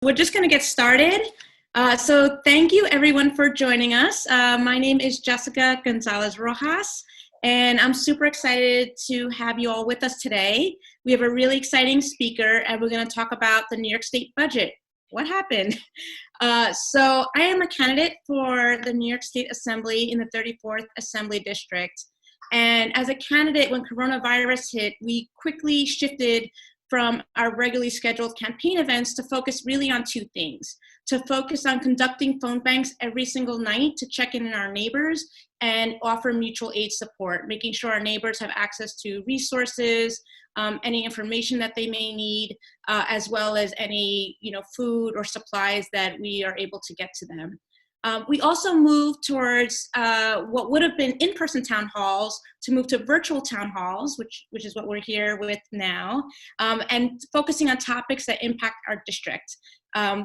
We're just going to get started. So thank you everyone for joining us. My name is Jessica Gonzalez-Rojas, and I'm super excited to have you all with us today. We have a really exciting speaker, and we're going to talk about the New York State budget. What happened? So I am a candidate for the New York State Assembly in the 34th Assembly District. And as a candidate, when coronavirus hit, we quickly shifted from our regularly scheduled campaign events to focus really on two things: to focus on conducting phone banks every single night to check in on our neighbors and offer mutual aid support, making sure our neighbors have access to resources, any information that they may need, as well as any food or supplies that we are able to get to them. We also moved towards what would have been in-person town halls to move to virtual town halls, which is what we're here with now, and focusing on topics that impact our district.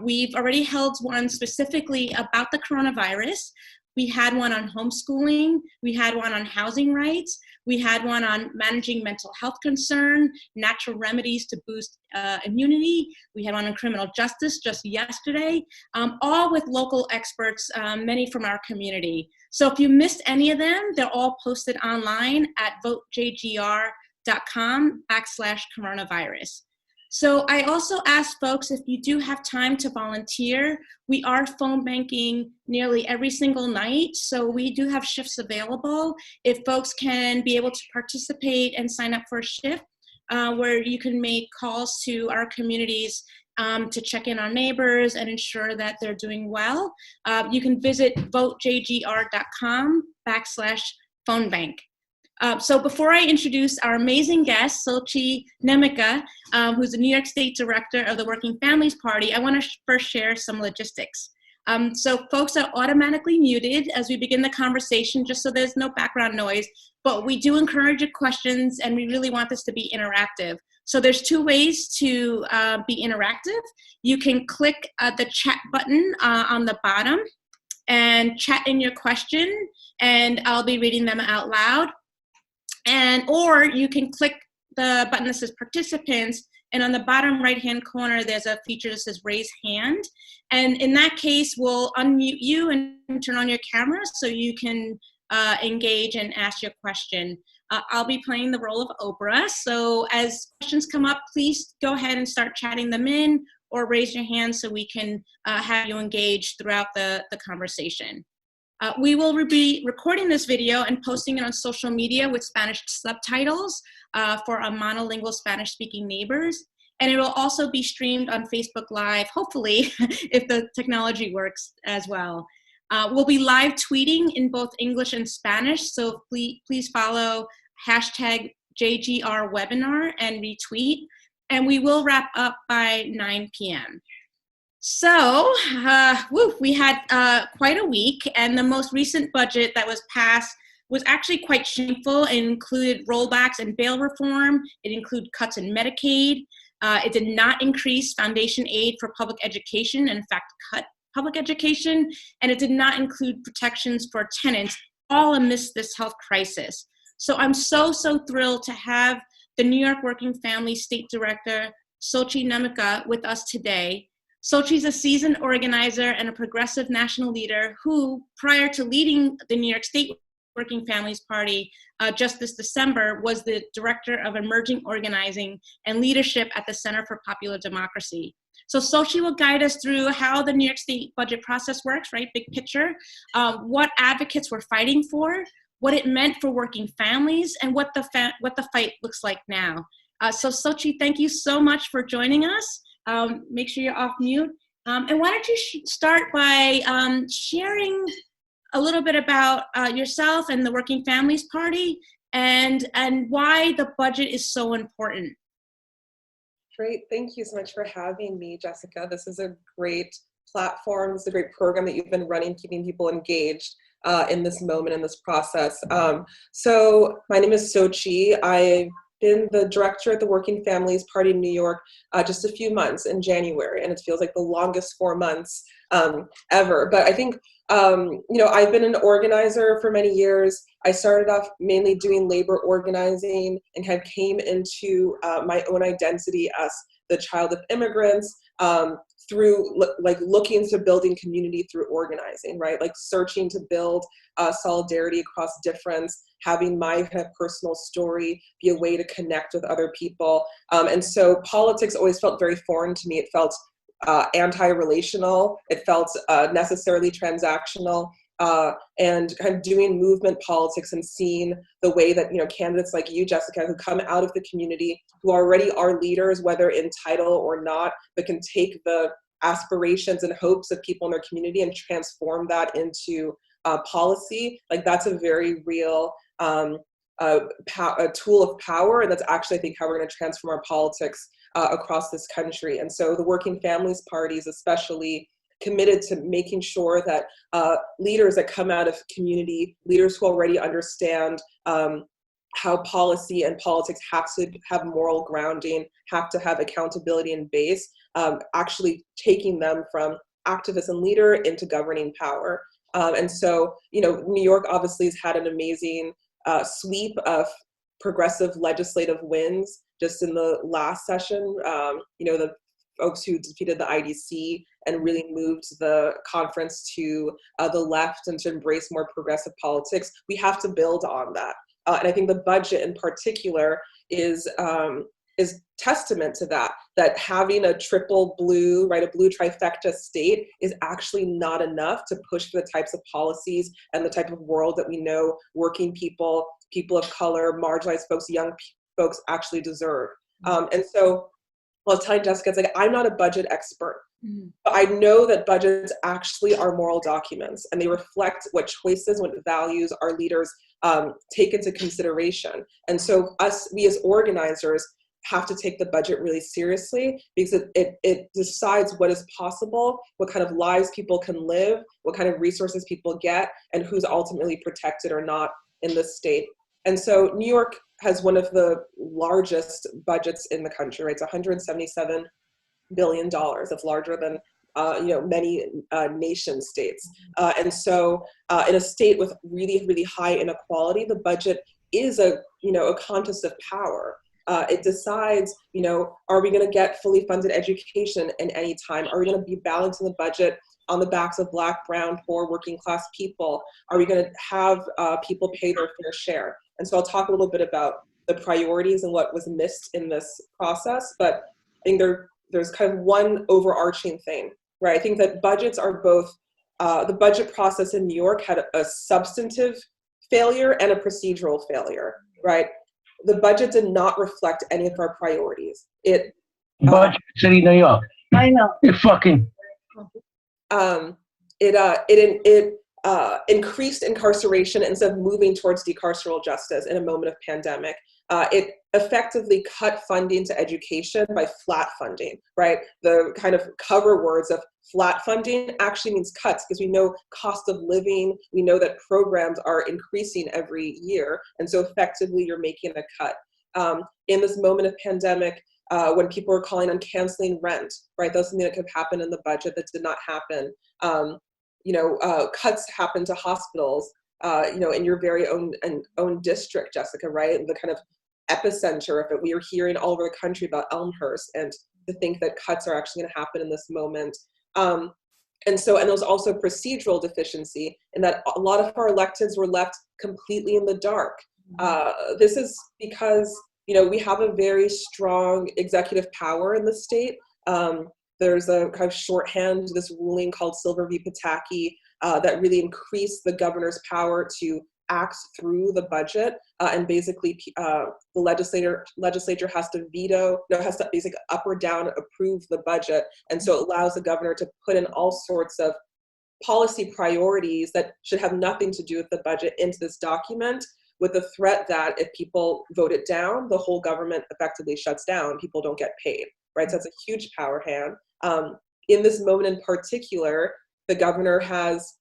We've already held one specifically about the coronavirus. We had one on homeschooling. We had one on housing rights. We had one on managing mental health concern, natural remedies to boost immunity. We had one on criminal justice just yesterday, all with local experts, many from our community. So if you missed any of them, they're all posted online at votejgr.com/coronavirus. So I also ask folks, if you do have time to volunteer, we are phone banking nearly every single night. So we do have shifts available. If folks can be able to participate and sign up for a shift where you can make calls to our communities to check in on neighbors and ensure that they're doing well, you can visit votejgr.com/phone bank. So before I introduce our amazing guest, Sochie Nnaemeka, who's the New York State Director of the Working Families Party, I want to first share some logistics. So folks are automatically muted as we begin the conversation, just so there's no background noise, but we do encourage your questions, and we really want this to be interactive. So there's two ways to be interactive. You can click the chat button on the bottom and chat in your question, and I'll be reading them out loud. Or you can click the button that says participants, and on the bottom right-hand corner, there's a feature that says raise hand. And in that case, we'll unmute you and turn on your camera so you can engage and ask your question. I'll be playing the role of Oprah. So as questions come up, please go ahead and start chatting them in or raise your hand so we can have you engage throughout the conversation. We will be recording this video and posting it on social media with Spanish subtitles for our monolingual Spanish-speaking neighbors. And it will also be streamed on Facebook Live, hopefully, if the technology works as well. We'll be live tweeting in both English and Spanish, so please follow #JGRWebinar and retweet. And we will wrap up by 9 p.m. So, we had quite a week, and the most recent budget that was passed was actually quite shameful. It included rollbacks and bail reform. It included cuts in Medicaid. It did not increase foundation aid for public education, and in fact, cut public education. And it did not include protections for tenants, all amidst this health crisis. So I'm so thrilled to have the New York Working Family State Director, Sochie Nnaemeka, with us today. Sochie's a seasoned organizer and a progressive national leader who, prior to leading the New York State Working Families Party just this December, was the Director of Emerging Organizing and Leadership at the Center for Popular Democracy. So Sochie will guide us through how the New York State budget process works, right? Big picture, what advocates were fighting for, what it meant for working families, and what the fight looks like now. So Sochie, thank you so much for joining us. Make sure you're off mute. And why don't you start by sharing a little bit about yourself and the Working Families Party and why the budget is so important. Great, thank you so much for having me, Jessica. This is a great platform. It's a great program that you've been running, keeping people engaged in this moment, in this process. So my name is Sochie. I've been the director at the Working Families Party in New York just a few months in January, and it feels like the longest 4 months ever. But I think, I've been an organizer for many years. I started off mainly doing labor organizing and kind of came into my own identity as the child of immigrants through like looking to building community through organizing, right? Like searching to build solidarity across difference, having my kind of personal story be a way to connect with other people. And so politics always felt very foreign to me. It felt anti-relational. It felt necessarily transactional. And kind of doing movement politics and seeing the way that, you know, candidates like you, Jessica, who come out of the community, who already are leaders, whether in title or not, but can take the aspirations and hopes of people in their community and transform that into policy. Like that's a very real a tool of power, and that's actually, I think, how we're going to transform our politics across this country. And so the Working Families parties especially committed to making sure that leaders that come out of community, leaders who already understand how policy and politics have to have moral grounding, have to have accountability and base, actually taking them from activist and leader into governing power. And so, you know, New York obviously has had an amazing sweep of progressive legislative wins just in the last session. You know, the folks who defeated the IDC and really moved the conference to the left and to embrace more progressive politics. We have to build on that. And I think the budget in particular is testament to that, that having a triple blue, right, a blue trifecta state is actually not enough to push for the types of policies and the type of world that we know working people, people of color, marginalized folks, young folks actually deserve. And so I was telling Jessica, it's like, I'm not a budget expert, but I know that budgets actually are moral documents, and they reflect what choices, what values our leaders take into consideration. And so we as organizers have to take the budget really seriously, because it decides what is possible, what kind of lives people can live, what kind of resources people get, and who's ultimately protected or not in this state. And so New York has one of the largest budgets in the country, right? It's $177 billion. That's larger than you know, many nation states. And so in a state with really, really high inequality, the budget is a contest of power. It decides, you know, are we going to get fully funded education in any time? Are we going to be balancing the budget on the backs of Black, brown, poor, working class people? Are we going to have people pay their fair share? And so I'll talk a little bit about the priorities and what was missed in this process. But I think there's kind of one overarching thing, right? I think that budgets are both, the budget process in New York had a substantive failure and a procedural failure, right? The budget did not reflect any of our priorities. Budget City, New York. I know. It fucking. It increased incarceration instead of moving towards decarceral justice in a moment of pandemic. It effectively cut funding to education by flat funding, right? The kind of cover words of flat funding actually means cuts, because we know cost of living, we know that programs are increasing every year. And so effectively you're making a cut. In this moment of pandemic, when people are calling on canceling rent, right? That's something that could happen in the budget that did not happen. Cuts happen to hospitals, in your very own district, Jessica, right? The kind of epicenter of it. We are hearing all over the country about Elmhurst, and to think that cuts are actually going to happen in this moment. And there's also procedural deficiency in that a lot of our electeds were left completely in the dark. This is because, we have a very strong executive power in the state. There's a kind of shorthand, this ruling called Silver V Pataki, that really increased the governor's power to act through the budget, and basically the legislature has to basically up or down approve the budget, and so it allows the governor to put in all sorts of policy priorities that should have nothing to do with the budget into this document, with the threat that if people vote it down, the whole government effectively shuts down, people don't get paid, right? So that's a huge power hand. In this moment in particular, the governor has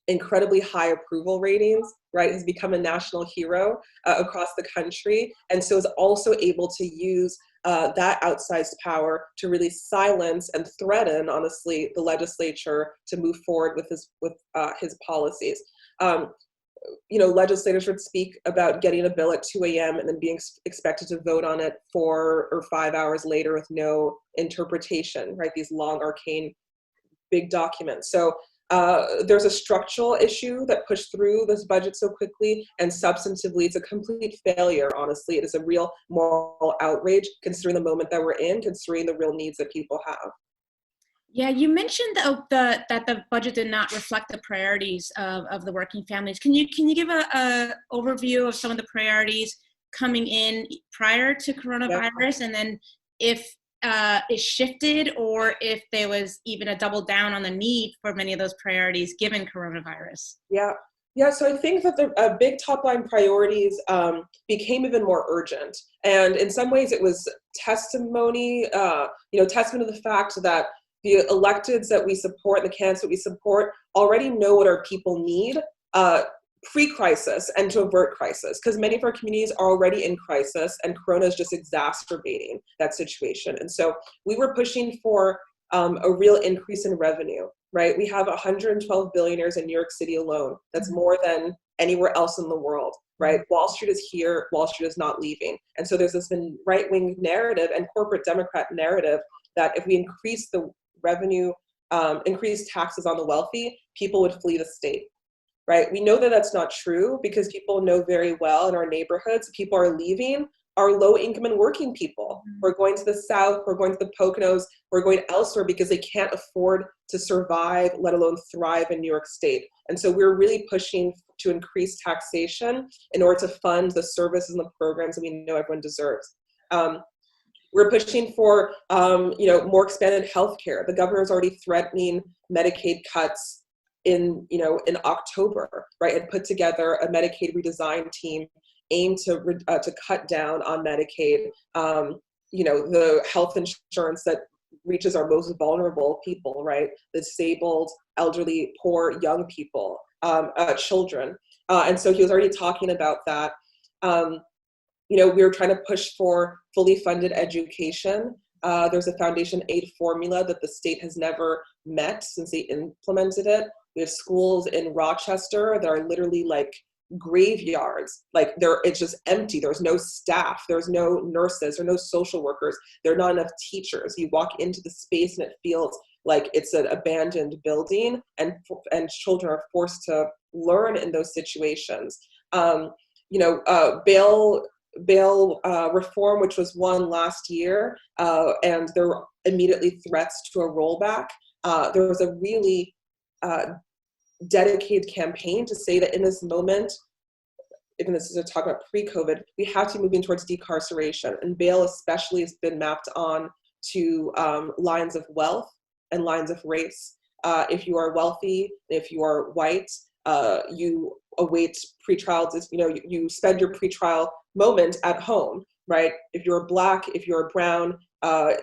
incredibly high approval ratings, right? Has become a national hero across the country, and so is also able to use that outsized power to really silence and threaten, honestly, the legislature to move forward with his policies. legislators would speak about getting a bill at 2 a.m. and then being expected to vote on it 4 or 5 hours later with no interpretation, right? These long, arcane, big documents. So there's a structural issue that pushed through this budget so quickly, and substantively, it's a complete failure, honestly. It is a real moral outrage, considering the moment that we're in, considering the real needs that people have. Yeah, you mentioned that the budget did not reflect the priorities of the working families. Can you give a overview of some of the priorities coming in prior to coronavirus, and then if it shifted, or if there was even a double down on the need for many of those priorities given coronavirus? Yeah, so I think that the big top line priorities became even more urgent. And in some ways it was testament of the fact that the electeds that we support, the candidates that we support, already know what our people need pre-crisis and to avert crisis, because many of our communities are already in crisis, and Corona is just exacerbating that situation. And so we were pushing for a real increase in revenue, right? We have 112 billionaires in New York City alone. That's more than anywhere else in the world, right? Wall Street is here, Wall Street is not leaving. And so there's this right-wing narrative and corporate Democrat narrative that if we increase the revenue, increase taxes on the wealthy, people would flee the state, right? We know that that's not true, because people know very well in our neighborhoods, people are leaving are low income and working people. We're going to the South, we're going to the Poconos, we're going elsewhere because they can't afford to survive, let alone thrive in New York State. And so we're really pushing to increase taxation in order to fund the services and the programs that we know everyone deserves. We're pushing for more expanded healthcare. The governor is already threatening Medicaid cuts in October, right? Had put together a Medicaid redesign team aimed to cut down on Medicaid. The health insurance that reaches our most vulnerable people, right? The disabled, elderly, poor, young people, children. And so he was already talking about that. We were trying to push for fully funded education. There's a foundation aid formula that the state has never met since they implemented it. We have schools in Rochester that are literally like graveyards. It's just empty. There's no staff. There's no nurses. There are no social workers. There are not enough teachers. You walk into the space and it feels like it's an abandoned building, and children are forced to learn in those situations. Bail reform, which was won last year, and there were immediately threats to a rollback. There was a really dedicated campaign to say that in this moment, even this is a talk about pre-COVID, we have to be moving towards decarceration, and bail especially has been mapped on to lines of wealth and lines of race. If you are wealthy, if you are white, you await pretrial, you spend your pretrial moment at home, right? If you're Black, if you're brown,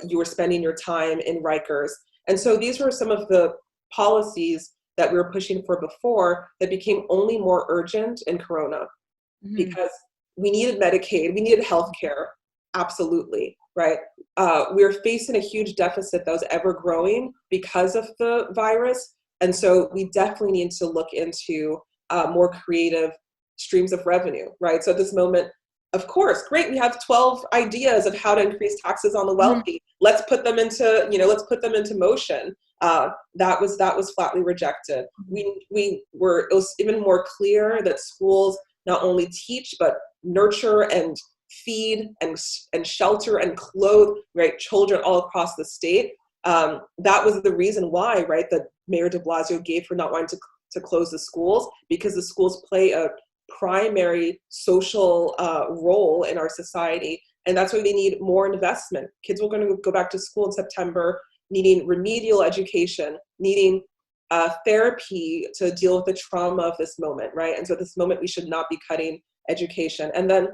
you are spending your time in Rikers. And so these were some of the policies that we were pushing for before that became only more urgent in Corona, because we needed Medicaid, we needed healthcare, absolutely, right? We're facing a huge deficit that was ever growing because of the virus. And so we definitely need to look into more creative streams of revenue, right? So at this moment, of course, great, we have 12 ideas of how to increase taxes on the wealthy. Let's put them into motion. That was flatly rejected. It was even more clear that schools not only teach, but nurture and feed and shelter and clothe, right, children all across the state. That was the reason why, right, that Mayor de Blasio gave for not wanting to close the schools, because the schools play a primary social role in our society. And that's why they need more investment. Kids are going to go back to school in September, needing remedial education, needing therapy to deal with the trauma of this moment, right? And so at this moment, we should not be cutting education. And then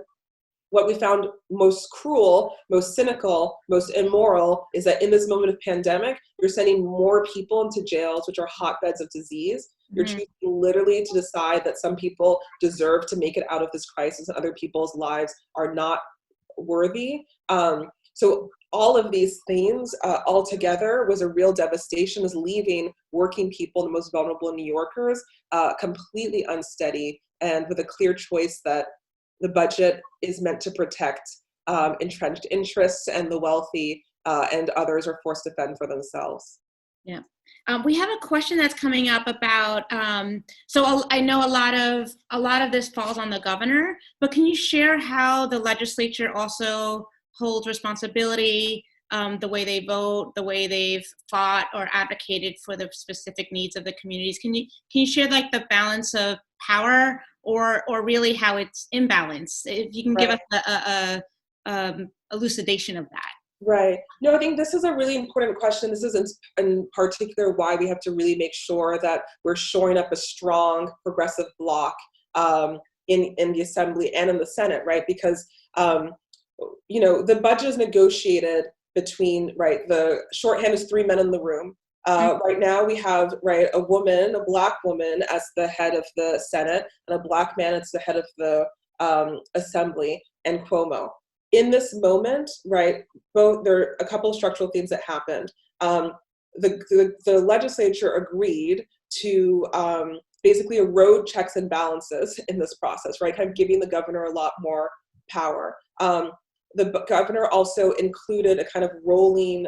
what we found most cruel, most cynical, most immoral is that in this moment of pandemic, you're sending more people into jails, which are hotbeds of disease. You're choosing literally to decide that some people deserve to make it out of this crisis and other people's lives are not worthy. So all of these things all together was a real devastation, was leaving working people, the most vulnerable New Yorkers, completely unsteady and with a clear choice that the budget is meant to protect entrenched interests and the wealthy, and others are forced to fend for themselves. Yeah. We have a question that's coming up about, so I know a lot of this falls on the governor, but can you share how the legislature also holds responsibility, the way they vote, the way they've fought or advocated for the specific needs of the communities? Can you share like the balance of power or really how it's imbalanced? If you can give us a elucidation of that. Right. No, I think this is a really important question. This is in particular why we have to really make sure that we're shoring up a strong progressive bloc in the Assembly and in the Senate, right? Because, the budget is negotiated between, right, the shorthand is 3 men in the room. Right now we have, right, a Black woman as the head of the Senate, and a Black man as the head of the Assembly, and Cuomo. In this moment, right, there are a couple of structural things that happened. The legislature agreed to basically erode checks and balances in this process, right, kind of giving the governor a lot more power. The governor also included a kind of rolling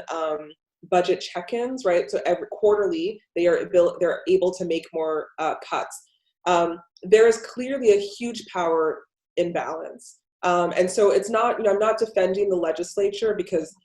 budget check-ins, right? So every quarterly, they're able to make more cuts. There is clearly a huge power imbalance. And so it's not, I'm not defending the legislature because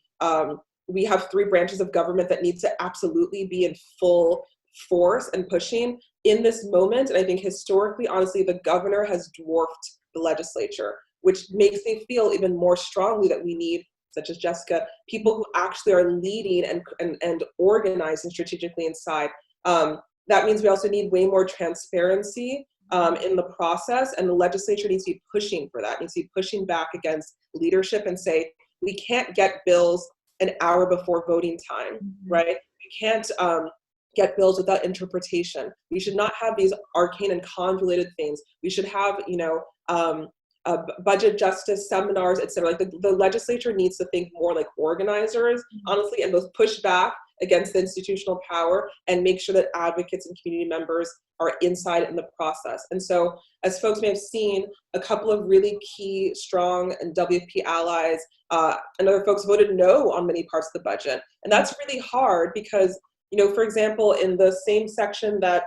we have 3 branches of government that need to absolutely be in full force and pushing in this moment. And I think historically, honestly, the governor has dwarfed the legislature, which makes me feel even more strongly that we need, such as Jessica, people who actually are leading and organizing strategically inside. That means we also need way more transparency in the process, and the legislature needs to be pushing for that, needs to be pushing back against leadership and say, we can't get bills an hour before voting time, right? We can't get bills without interpretation. We should not have these arcane and convoluted things. We should have, budget justice seminars, et cetera. Like the legislature needs to think more like organizers, honestly, and both push back against the institutional power and make sure that advocates and community members are inside in the process. And so, as folks may have seen, a couple of really key, strong and WFP allies and other folks voted no on many parts of the budget. And that's really hard because, for example, in the same section that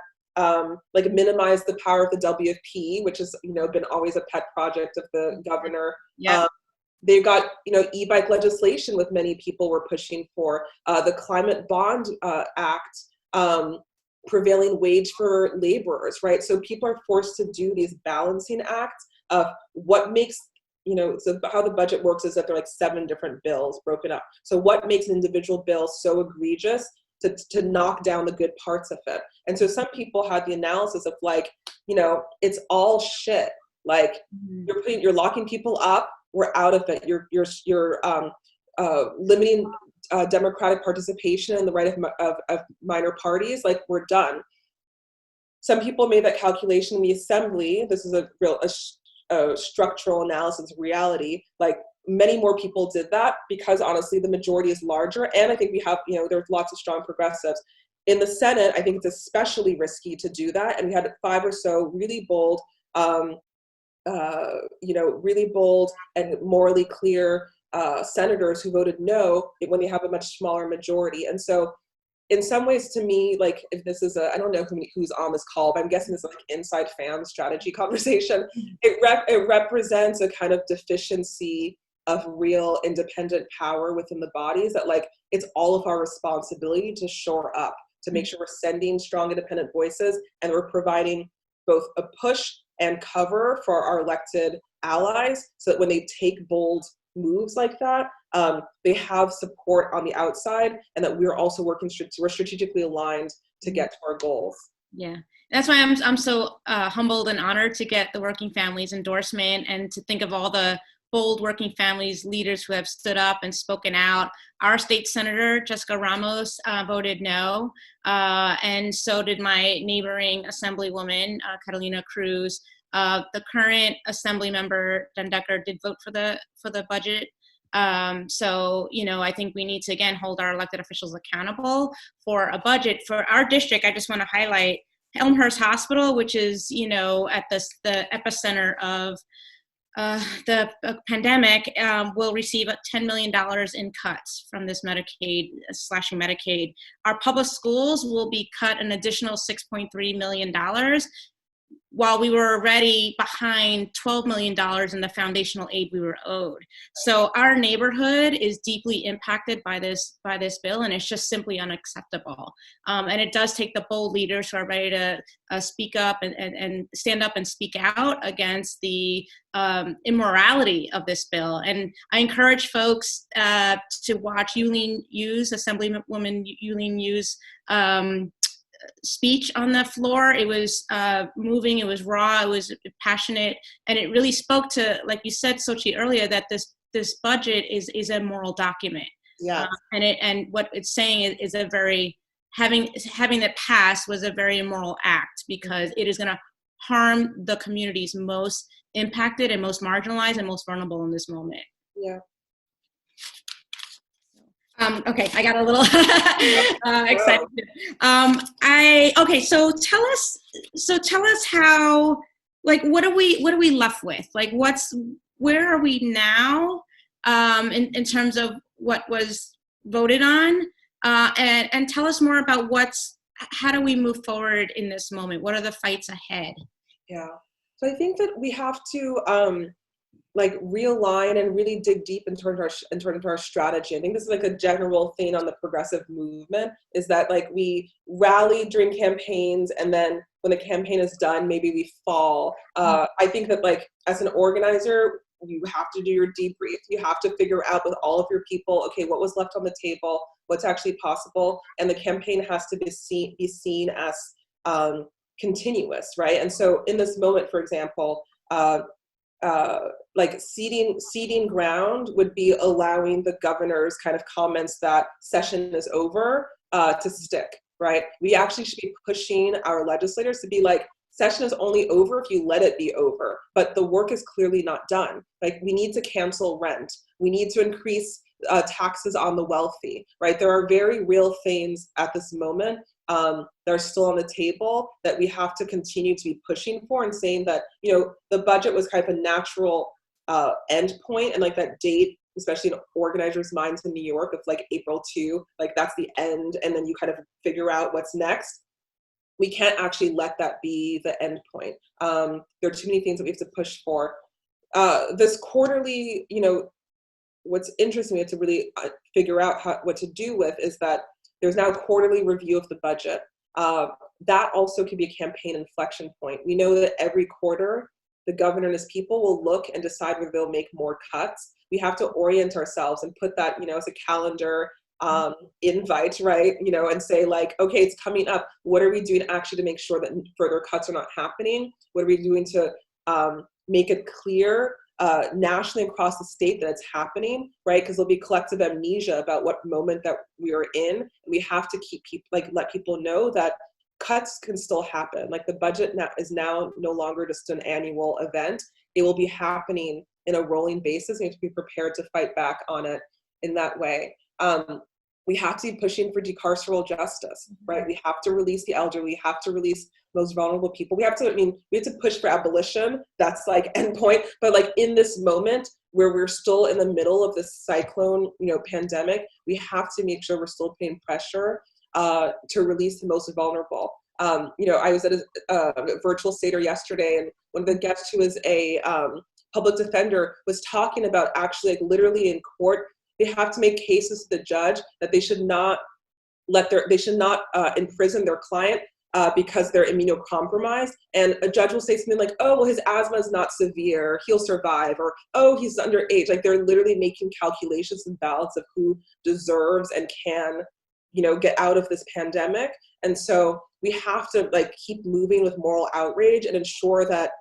minimize the power of the WFP, which has, been always a pet project of the governor. Yeah. They've got, e-bike legislation with many people were pushing for, the Climate Bond Act, prevailing wage for laborers, right? So people are forced to do these balancing acts of what makes, so how the budget works is that there are like 7 different bills broken up. So what makes an individual bill so egregious to knock down the good parts of it? And so some people had the analysis of like, it's all shit. Like you're locking people up. We're out of it. You're limiting democratic participation in the right of minor parties. Like we're done. Some people made that calculation in the Assembly. This is a real structural analysis of reality. Like many more people did that because honestly, the majority is larger. And I think we have, there's lots of strong progressives. In the Senate, I think it's especially risky to do that. And we had 5 or so really bold, really bold and morally clear senators who voted no when they have a much smaller majority. And so in some ways, to me, like if this is I don't know who's on this call, but I'm guessing this is like inside fan strategy conversation. It represents a kind of deficiency of real independent power within the bodies that like it's all of our responsibility to shore up, to make sure we're sending strong independent voices and we're providing both a push and cover for our elected allies so that when they take bold moves like that, they have support on the outside and that we're also working, we're strategically aligned to get to our goals. Yeah, that's why I'm so humbled and honored to get the Working Families endorsement and to think of all the bold working families leaders who have stood up and spoken out. Our state senator, Jessica Ramos, voted no, and so did my neighboring assemblywoman, Catalina Cruz. The current assembly member, Dan Decker, did vote for the budget. So, I think we need to, again, hold our elected officials accountable for a budget. For our district, I just want to highlight Elmhurst Hospital, which is, at the epicenter of the pandemic, will receive $10 million in cuts from this Medicaid, slashing Medicaid. Our public schools will be cut an additional $6.3 million, while we were already behind $12 million in the foundational aid we were owed. So our neighborhood is deeply impacted by this bill, and it's just simply unacceptable. And it does take the bold leaders who are ready to speak up and stand up and speak out against the immorality of this bill. And I encourage folks to watch Yuleen Yu's, Assemblywoman Yuleen Yu's, speech on the floor. It was moving, it was raw, it was passionate, and it really spoke to, like you said, Sochie, earlier, that this budget is a moral document. Yeah. And what it's saying is a very, having that pass was a very immoral act, because it is going to harm the communities most impacted and most marginalized and most vulnerable in this moment. Yeah. Okay, I got a little excited. So tell us how, like, what are we left with? Like, where are we now in terms of what was voted on? And tell us more about how do we move forward in this moment? What are the fights ahead? Yeah. So I think that we have to realign and really dig deep into our strategy. I think this is like a general theme on the progressive movement, is that like we rally during campaigns, and then when the campaign is done, maybe we fall. I think that, like, as an organizer, you have to do your debrief. You have to figure out with all of your people, okay, what was left on the table, what's actually possible, and the campaign has to be seen as continuous, right? And so in this moment, for example, like ceding ground would be allowing the governor's kind of comments that session is over to stick, right? We actually should be pushing our legislators to be like, session is only over if you let it be over, but the work is clearly not done. Like, we need to cancel rent. We need to increase taxes on the wealthy, right? There are very real things at this moment that are still on the table that we have to continue to be pushing for, and saying that, the budget was kind of a natural end point, and like that date, especially in organizers' minds in New York, of like April 2, like that's the end, and then you kind of figure out what's next. We can't actually let that be the end point. There are too many things that we have to push for. This quarterly, what's interesting, we have to really figure out what to do with, is that there's now a quarterly review of the budget. That also could be a campaign inflection point. We know that every quarter, the governor and his people will look and decide whether they'll make more cuts. We have to orient ourselves and put that, as a calendar invite, right? And say like, okay, it's coming up. What are we doing actually to make sure that further cuts are not happening? What are we doing to make it clear nationally across the state that it's happening, right? Because there'll be collective amnesia about what moment that we are in. We have to let people know that cuts can still happen. Like, the budget is now no longer just an annual event. It will be happening in a rolling basis. We have to be prepared to fight back on it in that way. We have to be pushing for decarceral justice, right? We have to release the elderly. We have to release most vulnerable people. We have to push for abolition. That's like endpoint. But like, in this moment where we're still in the middle of this cyclone, pandemic, we have to make sure we're still putting pressure to release the most vulnerable. I was at a virtual Seder yesterday, and one of the guests, who is a public defender, was talking about actually, like, literally in court, they have to make cases to the judge that they should not imprison their client because they're immunocompromised. And a judge will say something like, oh, well, his asthma is not severe, he'll survive, or, oh, he's underage. Like, they're literally making calculations and ballots of who deserves and can, get out of this pandemic. And so we have to keep moving with moral outrage and ensure that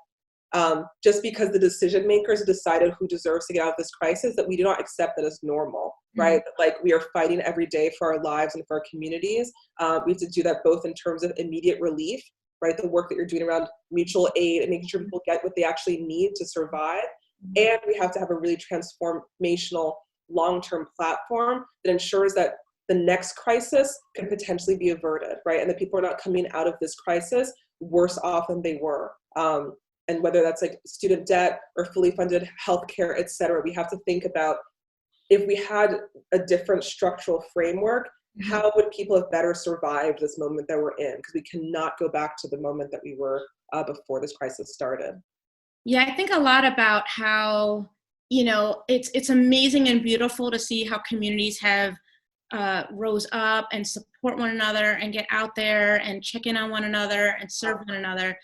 just because the decision makers decided who deserves to get out of this crisis, that we do not accept that as normal, right? Like, we are fighting every day for our lives and for our communities. We have to do that both in terms of immediate relief, right? The work that you're doing around mutual aid and making sure people get what they actually need to survive. And we have to have a really transformational long-term platform that ensures that the next crisis could potentially be averted, right? And that people are not coming out of this crisis worse off than they were. And whether that's like student debt or fully funded healthcare, et cetera, we have to think about, if we had a different structural framework, how would people have better survived this moment that we're in? Because we cannot go back to the moment that we were before this crisis started. Yeah, I think a lot about how, it's amazing and beautiful to see how communities have rose up and support one another and get out there and check in on one another and serve one another.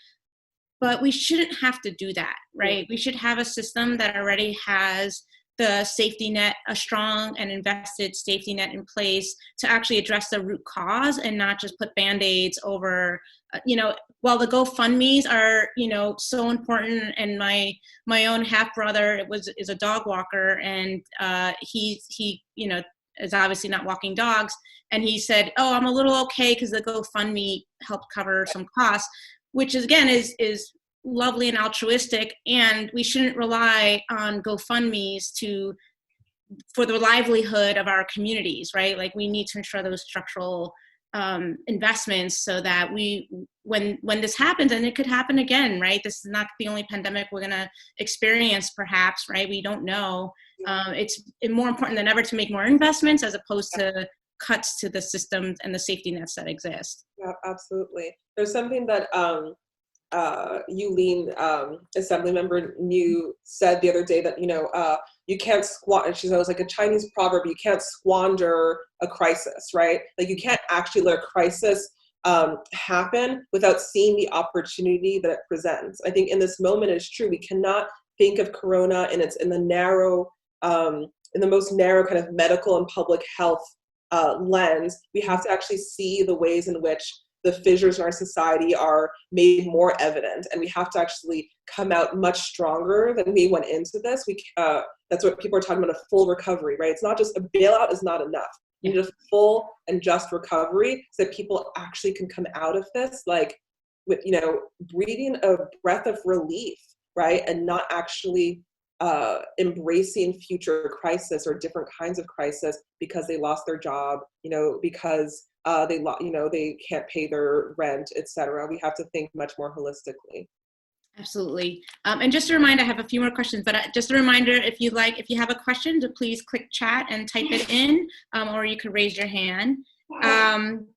But we shouldn't have to do that, right? We should have a system that already has the safety net, a strong and invested safety net in place to actually address the root cause and not just put Band-Aids over, while the GoFundMes are, so important. And my own half brother is a dog walker, and he is obviously not walking dogs. And he said, "Oh, I'm a little okay because the GoFundMe helped cover some costs," which is, again, is lovely and altruistic, and we shouldn't rely on GoFundMes for the livelihood of our communities, right? Like, we need to ensure those structural investments so that when this happens, and it could happen again, right? This is not the only pandemic we're gonna experience, perhaps, right? We don't know. It's more important than ever to make more investments as opposed to cuts to the systems and the safety nets that exist. Yeah, absolutely. There's something that Yulene, assembly member, said the other day that, you can't squander, she said it was like a Chinese proverb, you can't squander a crisis, right? Like, you can't actually let a crisis happen without seeing the opportunity that it presents. I think in this moment it's true. We cannot think of Corona in the most narrow kind of medical and public health lens. We have to actually see the ways in which the fissures in our society are made more evident, and we have to actually come out much stronger than we went into this. That's what people are talking about, a full recovery, right? It's not just a bailout is not enough. You need a full and just recovery so that people actually can come out of this, like, with, breathing a breath of relief, right? And not actually embracing future crisis or different kinds of crisis because they lost their job, because they can't pay their rent, etc. We have to think much more holistically. Absolutely. And just a reminder, I have a few more questions, but just a reminder, if you have a question, to please click chat and type it in, or you could raise your hand. I'm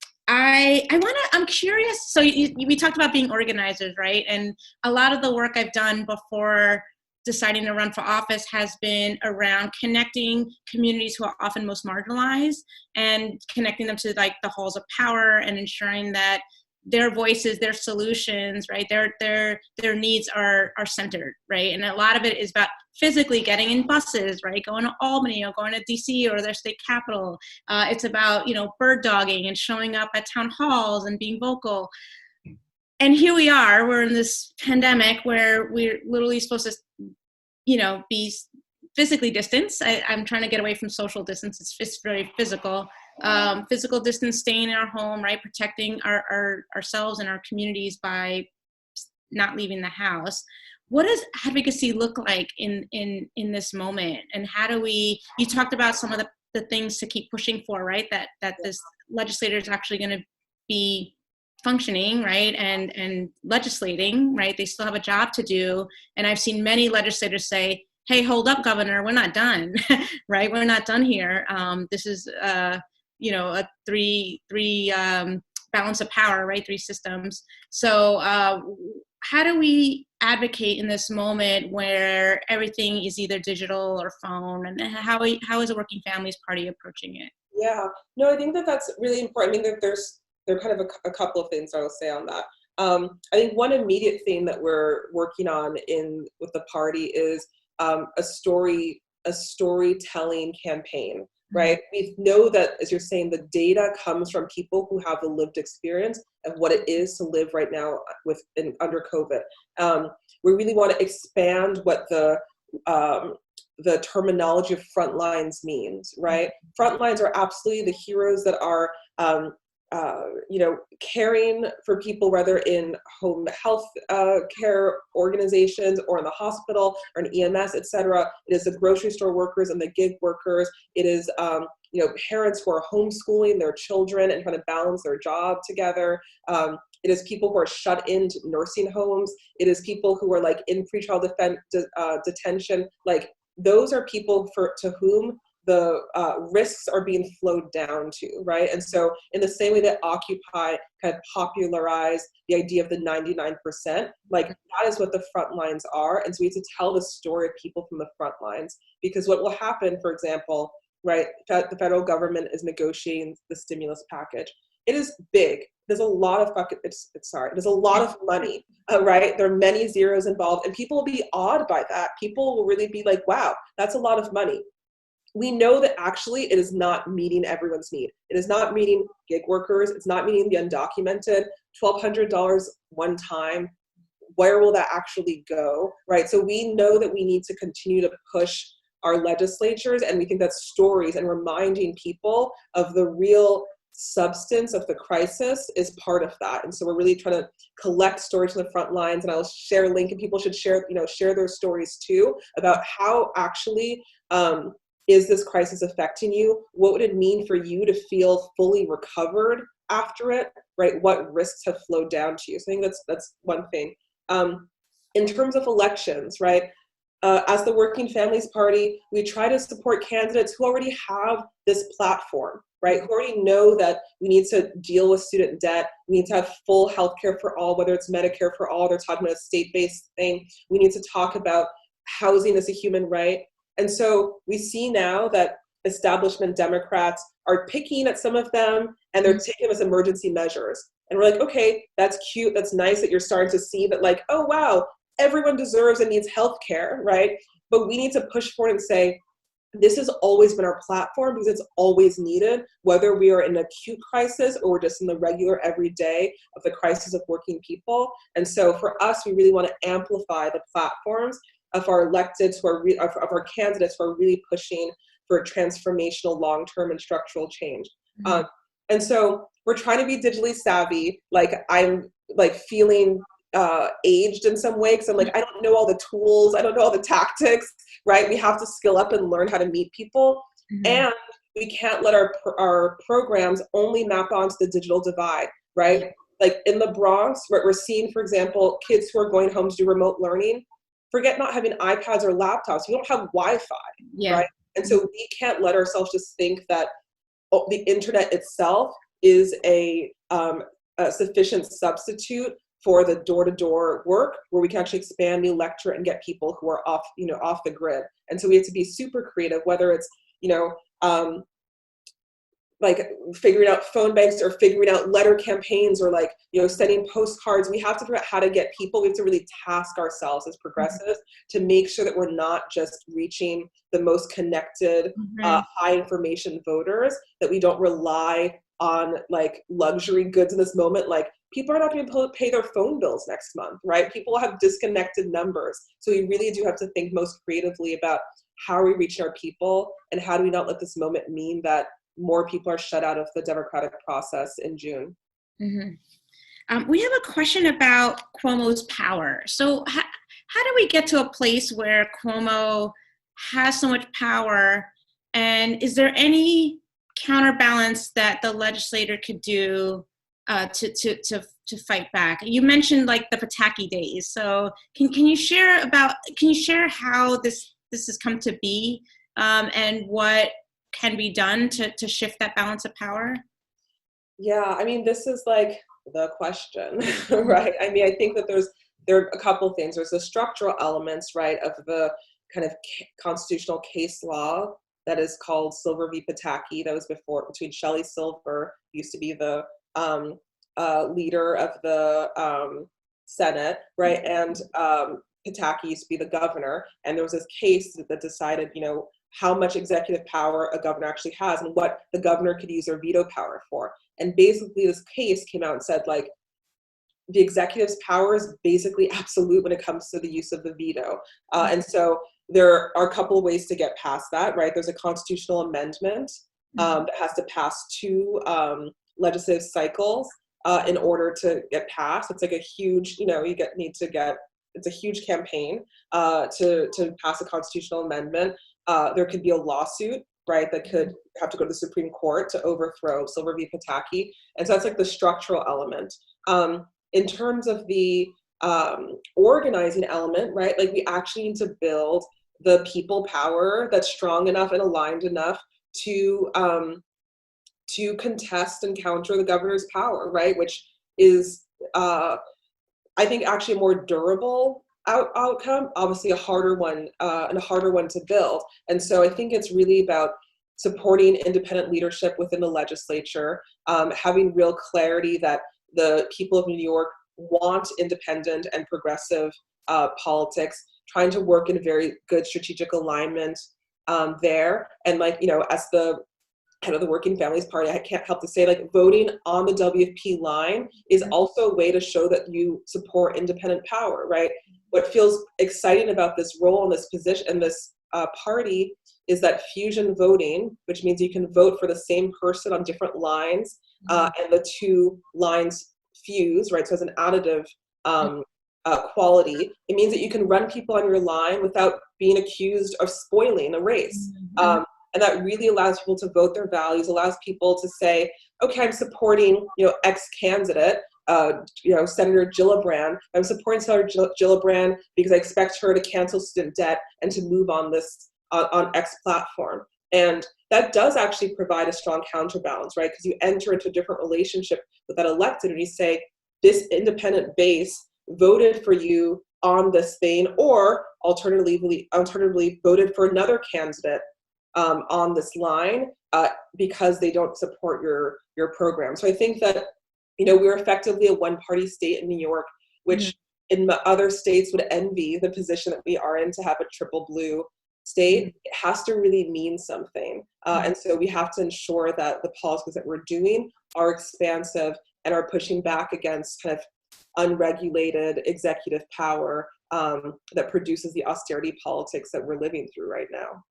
curious, so we talked about being organizers, right? And a lot of the work I've done before deciding to run for office has been around connecting communities who are often most marginalized and connecting them to, like, the halls of power and ensuring that their voices, their solutions, right, their needs are centered, right? And a lot of it is about physically getting in buses, right, going to Albany or going to DC or their state capital. It's about, bird dogging and showing up at town halls and being vocal. And here we are, we're in this pandemic where we're literally supposed to, be physically distanced. I'm trying to get away from social distance. It's very physical. Physical distance, staying in our home, right? Protecting ourselves and our communities by not leaving the house. What does advocacy look like in this moment? And how do you talked about some of the things to keep pushing for, right? That this legislator is actually going to be functioning, right? And legislating, right? They still have a job to do. And I've seen many legislators say, "Hey, hold up, Governor, we're not done," right? We're not done here. This is, a three balance of power, right? Three systems. So how do we advocate in this moment where everything is either digital or phone? And how is a Working Families Party approaching it? Yeah, no, I think that's really important. I think that there are kind of a couple of things I will say on that. I think one immediate thing that we're working on with the party is a storytelling campaign, right? We know that, as you're saying, the data comes from people who have the lived experience of what it is to live right now under COVID. We really want to expand what the terminology of frontlines means, right? Frontlines are absolutely the heroes that are caring for people, whether in home health care organizations or in the hospital or in EMS, et cetera. It is the grocery store workers and the gig workers. It is, parents who are homeschooling their children and trying to balance their job together. It is people who are shut into nursing homes. It is people who are like in pretrial detention. Like those are people to whom the risks are being flowed down to, right? And so in the same way that Occupy kind of popularized the idea of the 99%, like that is what the front lines are. And so we have to tell the story of people from the front lines, because what will happen, for example, right, the federal government is negotiating the stimulus package. It is big. There's a lot of there's a lot of money, right? There are many zeros involved, and people will be awed by that. People will really be like, wow, that's a lot of money. We know that actually it is not meeting everyone's need. It is not meeting gig workers. It's not meeting the undocumented. $1,200 one time. Where will that actually go, right? So we know that we need to continue to push our legislatures, and we think that stories and reminding people of the real substance of the crisis is part of that. And so we're really trying to collect stories from the front lines, and I'll share a link, and people should share their stories too about how actually is this crisis affecting you? What would it mean for you to feel fully recovered after it, right? What risks have flowed down to you? So I think that's one thing. In terms of elections, right? As the Working Families Party, we try to support candidates who already have this platform, right? Who already know that we need to deal with student debt. We need to have full healthcare for all, whether it's Medicare for all, they're talking about a state-based thing. We need to talk about housing as a human right. And so we see now that establishment Democrats are picking at some of them, and they're taking them as emergency measures. And we're like, okay, that's cute. That's nice that you're starting to see that, like, oh, wow, everyone deserves and needs health care, right? But we need to push forward and say, this has always been our platform because it's always needed, whether we are in an acute crisis or we're just in the regular everyday of the crisis of working people. And so for us, we really want to amplify the platforms of our electeds who are of our candidates who are really pushing for transformational, long-term, and structural change. Mm-hmm. And so we're trying to be digitally savvy. Like I'm like feeling aged in some way, because I'm like, I don't know all the tools, I don't know all the tactics, right? We have to skill up and learn how to meet people. Mm-hmm. And we can't let our programs only map onto the digital divide, right? Yeah. Like in the Bronx, we're seeing, for example, kids who are going home to do remote learning. Forget not having iPads or laptops. We don't have Wi-Fi, right? And so we can't let ourselves just think that the internet itself is a sufficient substitute for the door-to-door work, where we can actually expand the electorate and get people who are off the grid. And so we have to be super creative, whether it's, like figuring out phone banks or figuring out letter campaigns or like, sending postcards. We have to figure out how to get people. We have to really task ourselves as progressives to make sure that we're not just reaching the most connected, high information voters, that we don't rely on like luxury goods in this moment. Like people are not going to pay their phone bills next month, right? People have disconnected numbers. So we really do have to think most creatively about how are we reaching our people, and how do we not let this moment mean that more people are shut out of the democratic process in June. Mm-hmm. We have a question about Cuomo's power. So how do we get to a place where Cuomo has so much power, and is there any counterbalance that the legislator could do to fight back? You mentioned like the Pataki days. So can you share how this has come to be, and what can be done to shift that balance of power? Yeah, I mean, this is like the question, right? I mean, I think that there are a couple things. There's the structural elements, right, of the kind of constitutional case law that is called Silver v Pataki. That was between Shelley Silver, who used to be the leader of the Senate, right, and Pataki used to be the governor. And there was this case that decided, how much executive power a governor actually has and what the governor could use their veto power for. And basically this case came out and said, like, the executive's power is basically absolute when it comes to the use of the veto. And so there are a couple of ways to get past that, right? There's a constitutional amendment that has to pass two legislative cycles in order to get passed. It's like a huge, it's a huge campaign to pass a constitutional amendment. There could be a lawsuit, right, that could have to go to the Supreme Court to overthrow Silver v Pataki. And so that's like the structural element. In terms of the organizing element, right, like we actually need to build the people power that's strong enough and aligned enough to contest and counter the governor's power, right, which is, I think, actually a more durable outcome, obviously a harder one and a harder one to build. And so I think it's really about supporting independent leadership within the legislature, having real clarity that the people of New York want independent and progressive politics, trying to work in a very good strategic alignment there. And like, as the head of the Working Families Party, I can't help to say, like, voting on the WFP line is also a way to show that you support independent power, right? What feels exciting about this role and this position and this party is that fusion voting, which means you can vote for the same person on different lines, and the two lines fuse, right? So as an additive quality, it means that you can run people on your line without being accused of spoiling a race. And that really allows people to vote their values, allows people to say, okay, I'm supporting, X candidate, Senator Gillibrand. I'm supporting Senator Gillibrand because I expect her to cancel student debt and to move on this, on X platform. And that does actually provide a strong counterbalance, right? Because you enter into a different relationship with that elected and you say, this independent base voted for you on this thing, or alternatively voted for another candidate on this line because they don't support your program. So I think that, we're effectively a one-party state in New York, which in other states would envy the position that we are in to have a triple blue state. It has to really mean something. And so we have to ensure that the policies that we're doing are expansive and are pushing back against kind of unregulated executive power that produces the austerity politics that we're living through right now.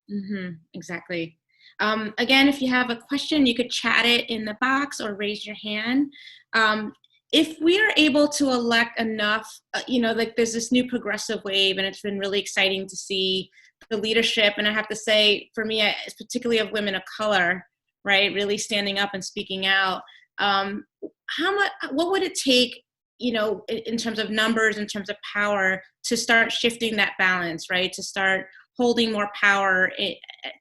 Exactly. Again, if you have a question, you could chat it in the box or raise your hand. If we are able to elect enough, like there's this new progressive wave, and it's been really exciting to see the leadership. And I have to say, for me, particularly of women of color, right, really standing up and speaking out. What would it take, in terms of numbers, in terms of power, to start shifting that balance, right? To start holding more power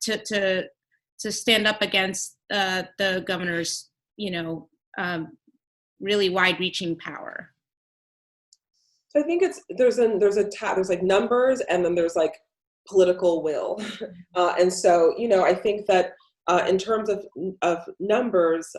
to stand up against the governor's, really wide-reaching power. So I think there's like numbers, and then there's like political will, and so I think that in terms of numbers,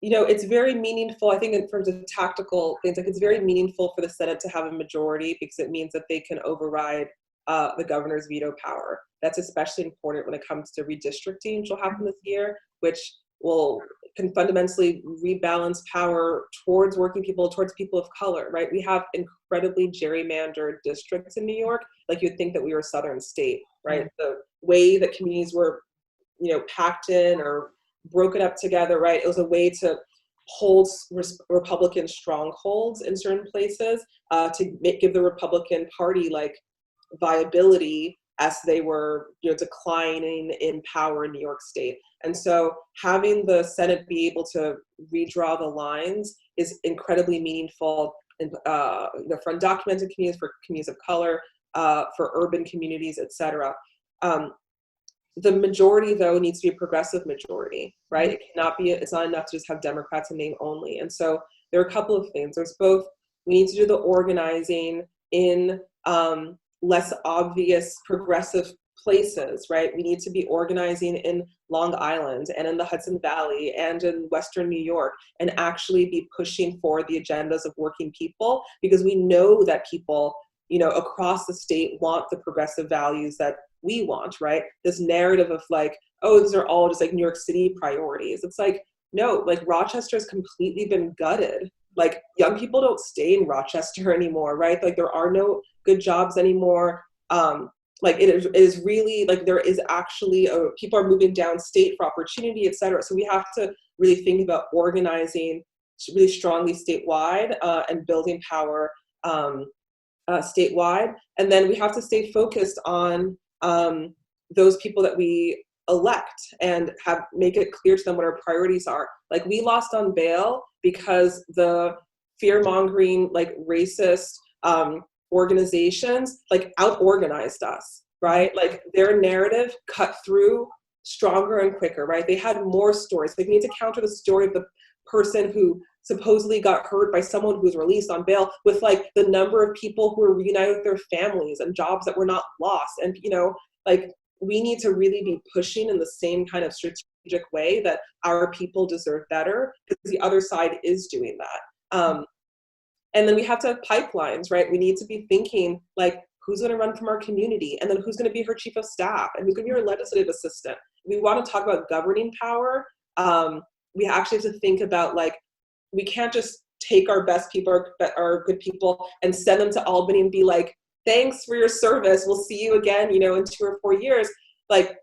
it's very meaningful. I think in terms of tactical things, like it's very meaningful for the Senate to have a majority because it means that they can override the governor's veto power. That's especially important when it comes to redistricting, which will happen this year, which can fundamentally rebalance power towards working people, towards people of color, right? We have incredibly gerrymandered districts in New York. Like you'd think that we were a southern state, right? The way that communities were, packed in or broken up together, right? It was a way to hold Republican strongholds in certain places to give the Republican Party like viability as they were declining in power in New York State. And so having the Senate be able to redraw the lines is incredibly meaningful for undocumented communities, for communities of color, for urban communities, et cetera. The majority, though, needs to be a progressive majority, right? It's not enough to just have Democrats in name only. And so there are a couple of things. There's both, we need to do the organizing in less obvious progressive places, right? We need to be organizing in Long Island and in the Hudson Valley and in Western New York and actually be pushing for the agendas of working people, because we know that people, across the state want the progressive values that we want, right? This narrative of like, oh, these are all just like New York City priorities. It's like, no, like Rochester has completely been gutted. Like young people don't stay in Rochester anymore, right? Like there are no good jobs anymore. Like it is really like there is actually people are moving downstate for opportunity, et cetera. So we have to really thinking about organizing really strongly statewide and building power statewide. And then we have to stay focused on those people that we elect and make it clear to them what our priorities are. Like, we lost on bail because the fear-mongering, like, racist organizations, like, out-organized us, right? Like, their narrative cut through stronger and quicker, right? They had more stories. Like, we need to counter the story of the person who supposedly got hurt by someone who was released on bail with, like, the number of people who were reunited with their families and jobs that were not lost. And, you know, like, we need to really be pushing in the same kind of strategic way that our people deserve better, because the other side is doing that. And then we have to have pipelines, right? We need to be thinking, like, who's going to run from our community, and then who's going to be her chief of staff, and who's going to be her legislative assistant. We want to talk about governing power. We actually have to think about, like, we can't just take our best people, our good people, and send them to Albany and be like, thanks for your service, we'll see you again, you know, in 2 or 4 years. Like,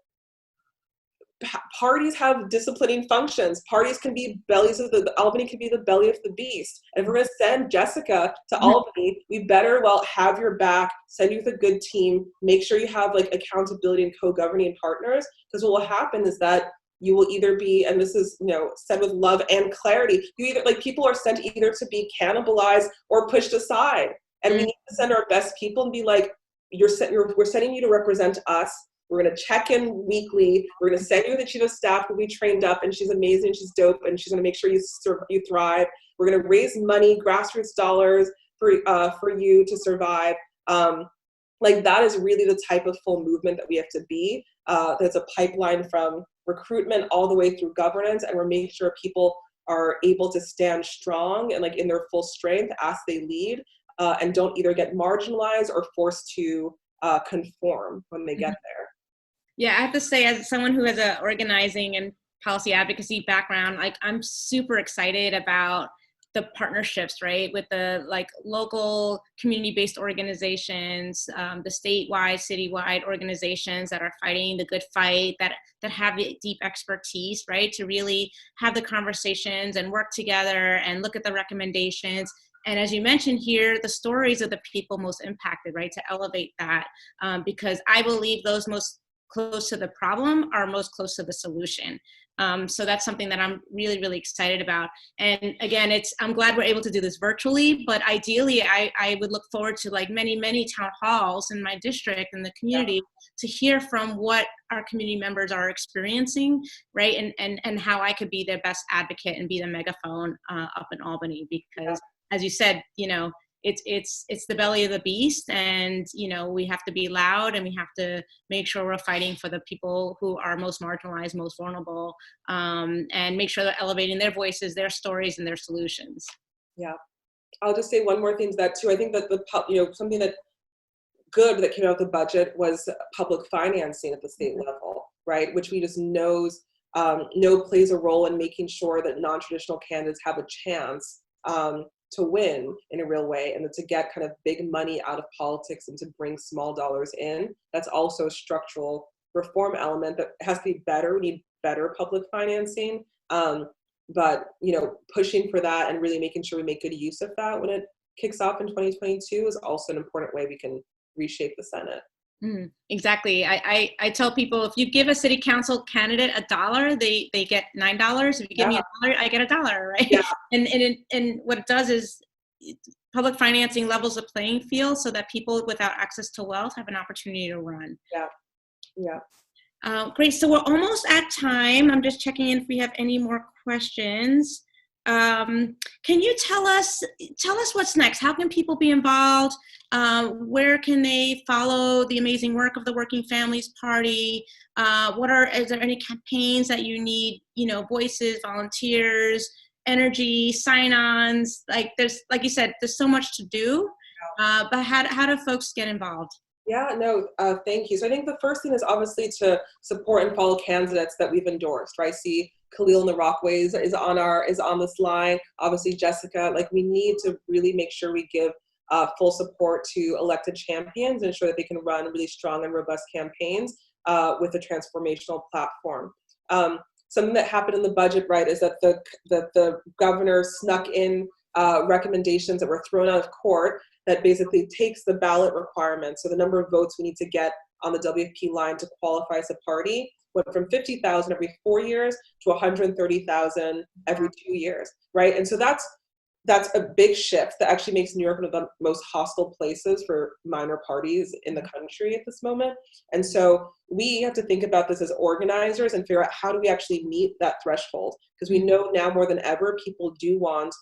parties have disciplining functions. Parties can be bellies of the Albany can be the belly of the beast. And if we're going to send Jessica to Albany, we better, well, have your back, send you with a good team, make sure you have, like, accountability and co-governing partners, because what will happen is that you will either be, and this is, you know, said with love and clarity, you either, like, people are sent either to be cannibalized or pushed aside. And we need to send our best people and be like, we're sending you to represent us. We're going to check in weekly. We're going to send you the chief of staff who we trained up, and she's amazing, she's dope, and she's going to make sure you thrive. We're going to raise money, grassroots dollars for you to survive. Like, that is really the type of full movement that we have to be. That's a pipeline from recruitment all the way through governance, and we're making sure people are able to stand strong and, like, in their full strength as they lead, and don't either get marginalized or forced to conform when they get there. Yeah, I have to say, as someone who has a organizing and policy advocacy background, like, I'm super excited about the partnerships, right, with the, like, local community-based organizations, the statewide, citywide organizations that are fighting the good fight, that have the deep expertise, right, to really have the conversations and work together and look at the recommendations. And as you mentioned here, the stories of the people most impacted, right, to elevate that, because I believe those most close to the problem are most close to the solution. So that's something that I'm really, really excited about. And again, I'm glad we're able to do this virtually, but ideally I would look forward to, like, many, many town halls in my district and the community to hear from what our community members are experiencing, right? And how I could be their best advocate and be the megaphone up in Albany, because as you said, you know, it's the belly of the beast, and, you know, we have to be loud, and we have to make sure we're fighting for the people who are most marginalized, most vulnerable, and make sure they're elevating their voices, their stories, and their solutions. Yeah, I'll just say one more thing to that too. I think that something that good that came out of the budget was public financing at the state level, right? Which we just know plays a role in making sure that non-traditional candidates have a chance to win in a real way, and to get kind of big money out of politics and to bring small dollars in. That's also a structural reform element that has to be better. We need better public financing, but, you know, pushing for that and really making sure we make good use of that when it kicks off in 2022 is also an important way we can reshape the Senate. Exactly. I tell people, if you give a city council candidate $1, they get $9. If you give me $1, I get $1, right? Yeah. And what it does is public financing levels the playing field so that people without access to wealth have an opportunity to run. Yeah. Great. So we're almost at time. I'm just checking in if we have any more questions. Can you tell us what's next? How can people be involved? Where can they follow the amazing work of the Working Families Party? Is there any campaigns that you need, you know, voices, volunteers, energy, sign-ons? Like you said, there's so much to do, but how do folks get involved? Yeah, no, thank you. So I think the first thing is obviously to support and follow candidates that we've endorsed, right? See, Khalil in the Rockaways is on this line. Obviously, Jessica, like, we need to really make sure we give full support to elected champions and ensure that they can run really strong and robust campaigns with a transformational platform. something that happened in the budget, right, is that the governor snuck in recommendations that were thrown out of court that basically takes the ballot requirement, so the number of votes we need to get on the WFP line to qualify as a party, went from 50,000 every 4 years to 130,000 every 2 years, right? And so that's a big shift that actually makes New York one of the most hostile places for minor parties in the country at this moment. And so we have to think about this as organizers and figure out how do we actually meet that threshold, because we know now more than ever people do want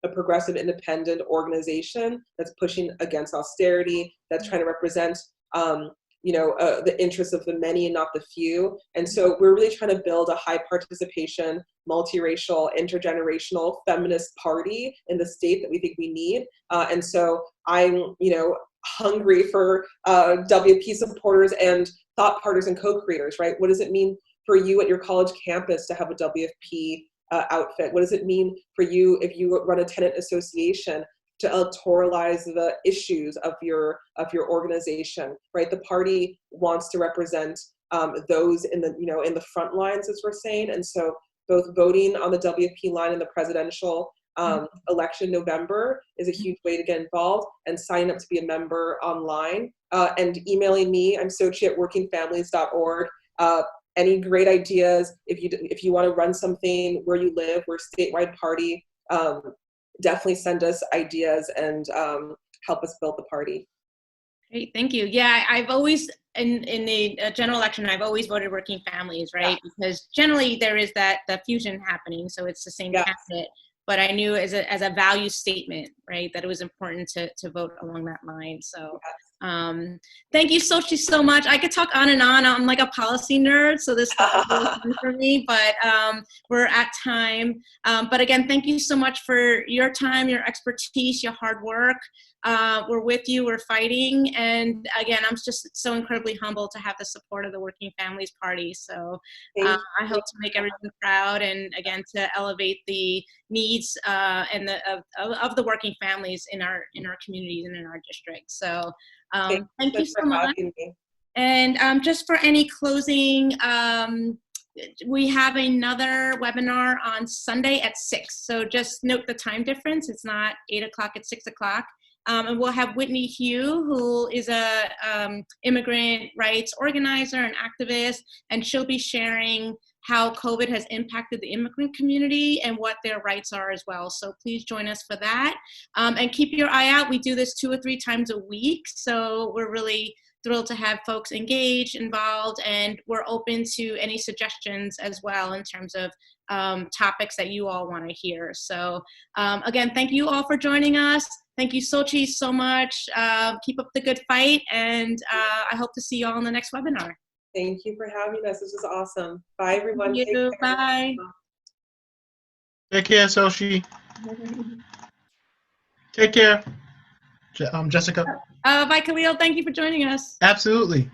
a progressive independent organization that's pushing against austerity, that's trying to represent the interests of the many and not the few. And so we're really trying to build a high participation, multiracial, intergenerational, feminist party in the state that we think we need. And so I'm, hungry for WP supporters and thought partners and co-creators, right? What does it mean for you at your college campus to have a WFP outfit? What does it mean for you if you run a tenant association to electoralize the issues of your organization, right? The party wants to represent those in the front lines, as we're saying, and so both voting on the WFP line in the presidential election in November is a huge way to get involved, and signing up to be a member online and emailing me. I'm Sochie at workingfamilies.org. Any great ideas? If you want to run something where you live, we're a statewide party. Definitely send us ideas and help us build the party. Great, thank you. Yeah, I've always, in the general election, I've always voted Working Families, right? Yeah. Because generally there is that fusion happening, so it's the same candidate. But I knew as a value statement, right, that it was important to vote along that line. So thank you, Sochie, so much. I could talk on and on. I'm like a policy nerd, so this stuff is really fun for me, but we're at time. But again, thank you so much for your time, your expertise, your hard work. We're with you, we're fighting. And again, I'm just so incredibly humbled to have the support of the Working Families Party. So I hope to make everyone proud, and again, to elevate the needs and of the working families in our communities and in our district. So thank you so much. And just for any closing, we have another webinar on Sunday at 6. So just note the time difference. It's not 8 o'clock, it's 6 o'clock. And we'll have Whitney Hugh, who is a immigrant rights organizer and activist, and she'll be sharing how COVID has impacted the immigrant community and what their rights are as well. So please join us for that. And keep your eye out. We do this 2 or 3 times a week. So we're really thrilled to have folks engaged, involved, and we're open to any suggestions as well in terms of topics that you all want to hear. So again, thank you all for joining us. Thank you, Sochie, so much. Keep up the good fight, and I hope to see you all in the next webinar. Thank you for having us. This was awesome. Bye, everyone. Thank you. Bye. Take care, Sochie. Take care. Jessica. Bye, Khalil. Thank you for joining us. Absolutely.